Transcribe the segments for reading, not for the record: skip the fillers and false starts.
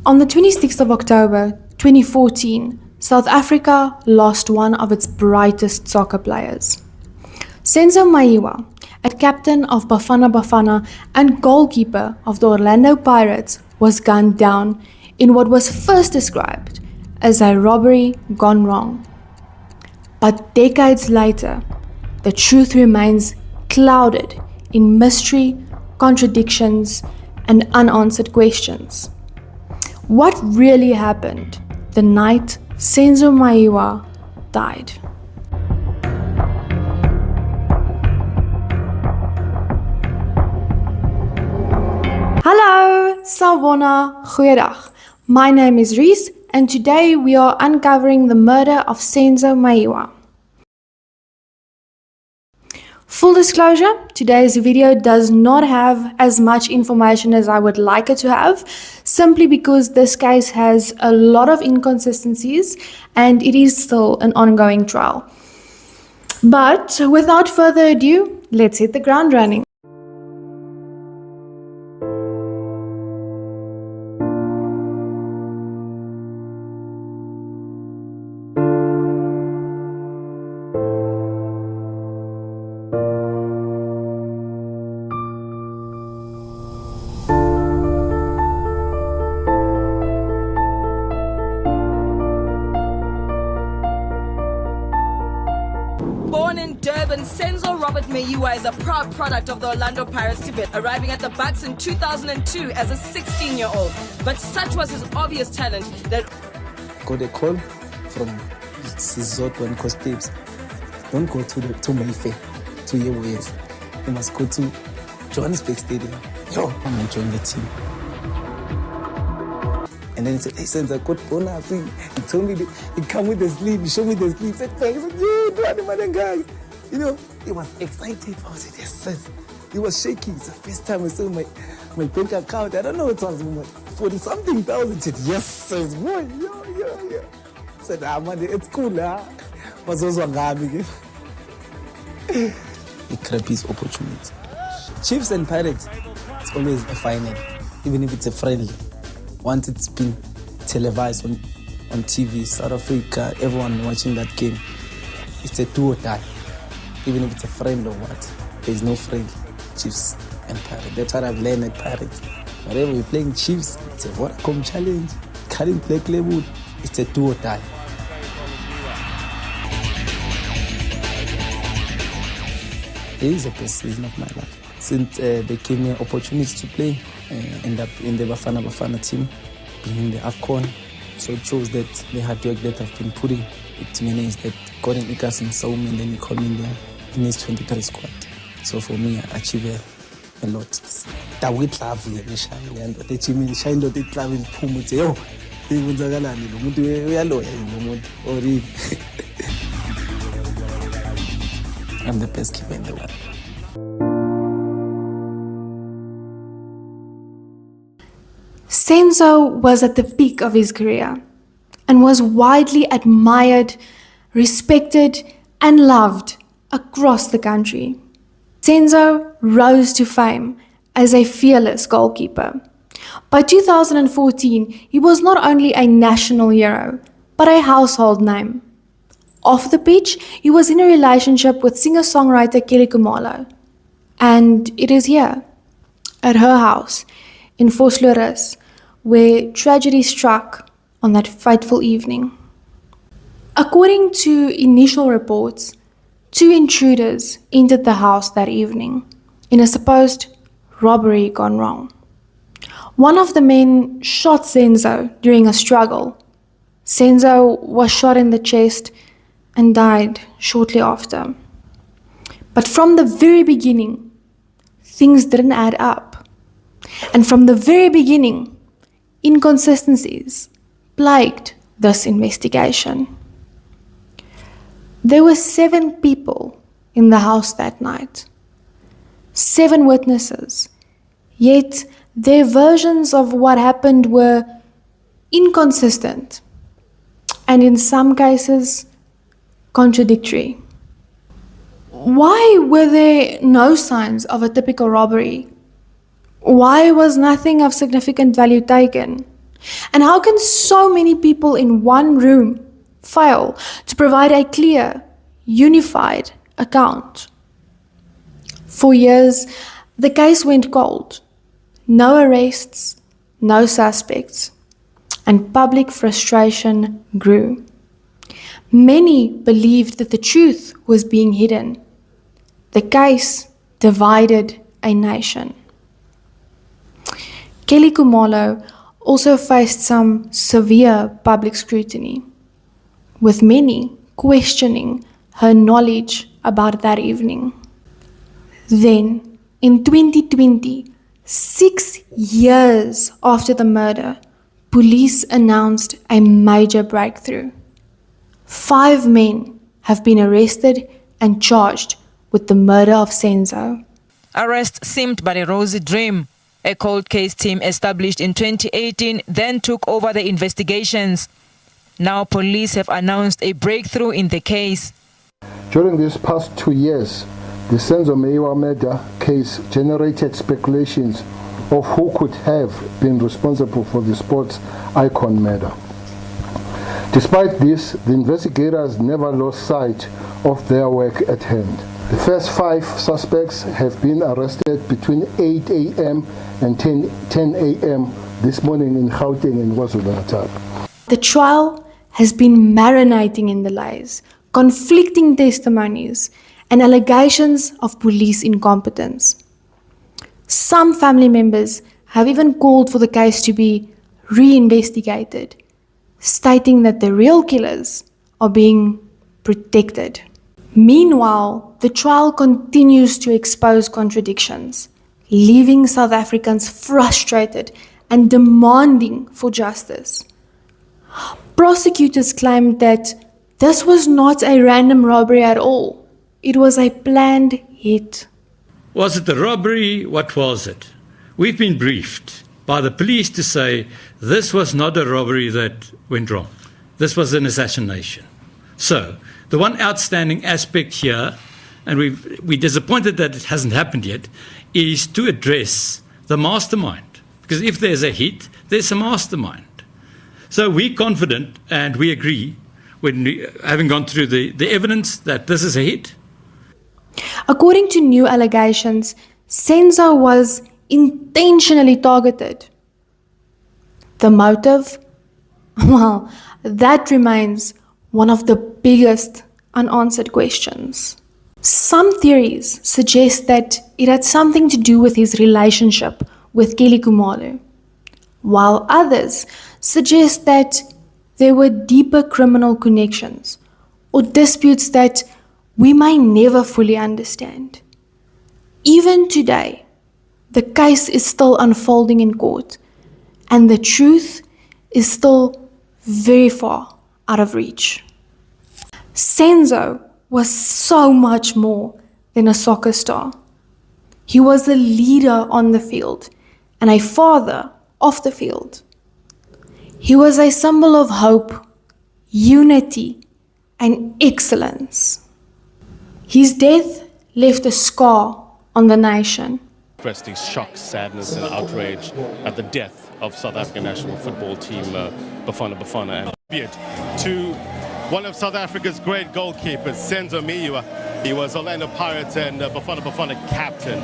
On the 26th of October 2014, South Africa lost one of its brightest soccer players. Senzo Meyiwa, a captain of Bafana Bafana and goalkeeper of the Orlando Pirates, was gunned down in what was first described as a robbery gone wrong. But decades later, the truth remains clouded in mystery, contradictions, and unanswered questions. What really happened the night Senzo Meyiwa died? Hallo, sawubona, goeiedag. My name is Reese, and today we are uncovering the murder of Senzo Meyiwa. Full disclosure, today's video does not have as much information as I would like it to have, simply because this case has a lot of inconsistencies and it is still an ongoing trial. But without further ado, let's hit the ground running. Born in Durban, Senzo Robert Meyiwa is a proud product of the Orlando Pirates Tibet, arriving at the Bucks in 2002 as a 16-year-old. But such was his obvious talent that... Got a call from Sizot and Costapes. Don't go to Mayfair, to your ways. You must go to Johannesburg Stadium. Yo, I'm going to join the team. And then he said, hey, Senzo, I got bonus. He told me, he come with the sleeve, he showed me the sleeve. He said, thanks. I said, yeah, guy. You know, he was excited. I said, yes, sir. He was shaky. It's the first time I saw my bank account. I don't know what it was, 40-something thousand. He said, yes, sir, boy, yeah. I said, man, it's cool, huh? Was also a he grabbed his opportunity. Chiefs and Pirates, it's always a final, even if it's a friendly. Once it's been televised on TV, South Africa, everyone watching that game, it's a do or die. Even if it's a friend or what, there's no friend. Chiefs and Pirates. That's what I've learned at Pirates. Whenever we're playing Chiefs, it's a Vodacom challenge. Can't play Claywood, it's a do or die. It is the best season of my life. Since they gave me an opportunity to play, end up in the Bafana Bafana team, being in the AFCON. So it shows that the hard work that I've been putting, it means that Gordon Ikas and saw me and then he called me in his 23 squad. So for me, I achieved a lot. That we travel initially, and the team shine that they travel to yo, I'm the best keeper in the world. Senzo was at the peak of his career and was widely admired, respected, and loved across the country. Senzo rose to fame as a fearless goalkeeper. By 2014, he was not only a national hero, but a household name. Off the pitch, he was in a relationship with singer-songwriter Kelly Kumalo. And it is here, at her house, in Vosloorus, where tragedy struck on that fateful evening. According to initial reports, 2 intruders entered the house that evening in a supposed robbery gone wrong. One of the men shot Senzo during a struggle. Senzo was shot in the chest and died shortly after. But from the very beginning, things didn't add up. And from the very beginning, inconsistencies plagued this investigation. There were 7 people in the house that night, 7 witnesses, yet their versions of what happened were inconsistent and in some cases contradictory. Why were there no signs of a typical robbery? Why was nothing of significant value taken? And how can so many people in one room fail to provide a clear, unified account? For years, the case went cold. No arrests, no suspects, and public frustration grew. Many believed that the truth was being hidden. The case divided a nation. Kelly Khumalo also faced some severe public scrutiny, with many questioning her knowledge about that evening. Then, in 2020, 6 years after the murder, police announced a major breakthrough. 5 men have been arrested and charged with the murder of Senzo. Arrest seemed but a rosy dream. A cold case team established in 2018 then took over the investigations. Now police have announced a breakthrough in the case. During these past 2 years, the Senzo Meyiwa murder case generated speculations of who could have been responsible for the sports icon murder. Despite this, the investigators never lost sight of their work at hand. The first 5 suspects have been arrested between 8 a.m. and 10 a.m. this morning in Gauteng and KwaZulu-Natal. The trial has been marinating in the lies, conflicting testimonies, and allegations of police incompetence. Some family members have even called for the case to be reinvestigated, stating that the real killers are being protected. Meanwhile, the trial continues to expose contradictions, leaving South Africans frustrated and demanding for justice. Prosecutors claimed that this was not a random robbery at all. It was a planned hit. Was it a robbery? What was it? We've been briefed by the police to say this was not a robbery that went wrong. This was an assassination. So, the one outstanding aspect here, and we're disappointed that it hasn't happened yet, is to address the mastermind. Because if there's a hit, there's a mastermind. So we're confident and we agree, having gone through the evidence, that this is a hit. According to new allegations, Senzo was intentionally targeted. The motive? Well, that remains one of the biggest unanswered questions. Some theories suggest that it had something to do with his relationship with Kelly Khumalo, while others suggest that there were deeper criminal connections or disputes that we may never fully understand. Even today, the case is still unfolding in court, and the truth is still very far out of reach. Senzo was so much more than a soccer star. He was a leader on the field and a father off the field. He was a symbol of hope, unity, and excellence. His death left a scar on the nation. Expressed his shock, sadness, and outrage at the death of South African national football team Bafana Bafana, and tribute to one of South Africa's great goalkeepers, Senzo Meyiwa. He was Orlando Pirates and Bafana Bafana captain.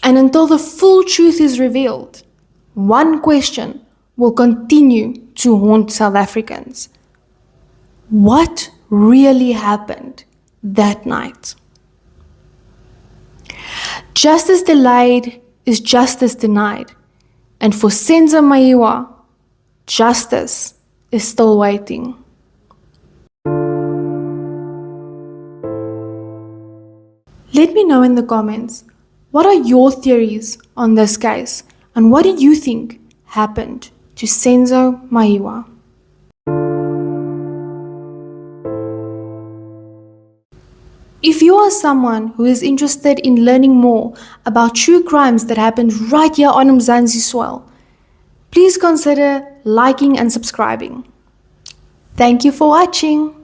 And until the full truth is revealed, one question will continue to haunt South Africans. What really happened that night? Justice delayed is justice denied. And for Senzo Meyiwa, justice is still waiting. Let me know in the comments, what are your theories on this case and what do you think happened to Senzo Meyiwa? If you are someone who is interested in learning more about true crimes that happened right here on Mzansi soil, please consider liking and subscribing. Thank you for watching.